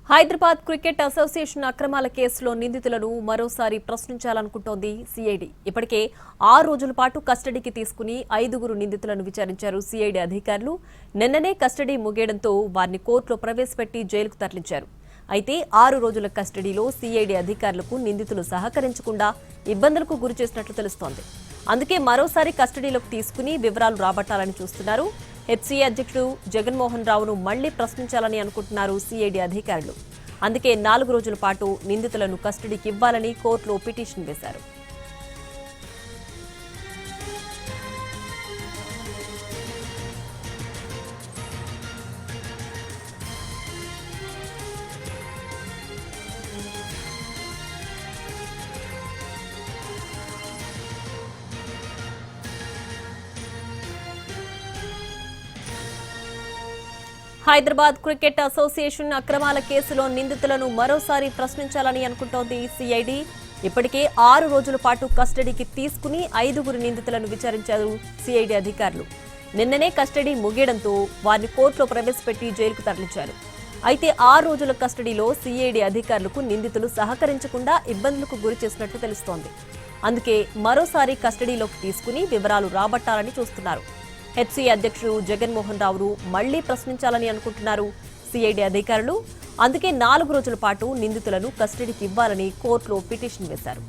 Hyderabad cricket association అక్రమాల కేసులో నిందితులను మరోసారి ప్రశ్నించాలనుకుంటోంది సిఐడి. ఇప్పటికే 6 రోజుల పాటు కస్టడీకి తీసుకుని 5 నిందితులను విచారించారు సిఐడి అధికారులు. నిన్ననే కస్టడీ ముగియడంతో వారిని కోర్టులో ప్రవేశపెట్టి జైలుకు తరలించారు. అయితే 6 రోజుల కస్టడీలో సిఐడి అధికారులకు నిందితులు సహకరించకుండా ఇబ్బందులకు గురిచేసినట్లు తెలుస్తోంది. అందుకే మరోసారి కస్టడీలోకి తీసుకుని వివరాలు రాబట్టాలని చూస్తున్నారు. హెచ్సీఏ అధ్యక్షుడు జగన్మోహన్ రావును మళ్లీ ప్రశ్నించాలని అనుకుంటున్నారు సిఐడి అధికారులు. అందుకే 4 రోజుల పాటు నిందితులను కస్టడీకి ఇవ్వాలని కోర్టులో పిటిషన్ వేశారు. హైదరాబాద్ క్రికెట్ అసోసియేషన్ అక్రమాల కేసులో నిందితులను మరోసారి ప్రశ్నించాలని అనుకుంటోంది సిఐడి. ఇప్పటికే 6 రోజుల పాటు కస్టడీకి తీసుకుని 5 నిందితులను విచారించారు సిఐడి అధికారులు. నిన్ననే కస్టడీ ముగియడంతో వారిని కోర్టులో ప్రవేశపెట్టి జైలుకు తరలించారు. అయితే 6 రోజుల కస్టడీలో సిఐడి అధికారులకు నిందితులు సహకరించకుండా ఇబ్బందులకు గురి చేసినట్లు తెలుస్తోంది. అందుకే మరోసారి కస్టడీలోకి తీసుకుని వివరాలు రాబట్టాలని చూస్తున్నారు. హెచ్సీఏ అధ్యక్షుడు జగన్మోహన్ రావును మళ్లీ ప్రశ్నించాలని అనుకుంటున్నారు సిఐడి అధికారులు. అందుకే 4 రోజుల పాటు నిందితులను కస్టడీకి ఇవ్వాలని కోర్టులో పిటిషన్ వేశారు.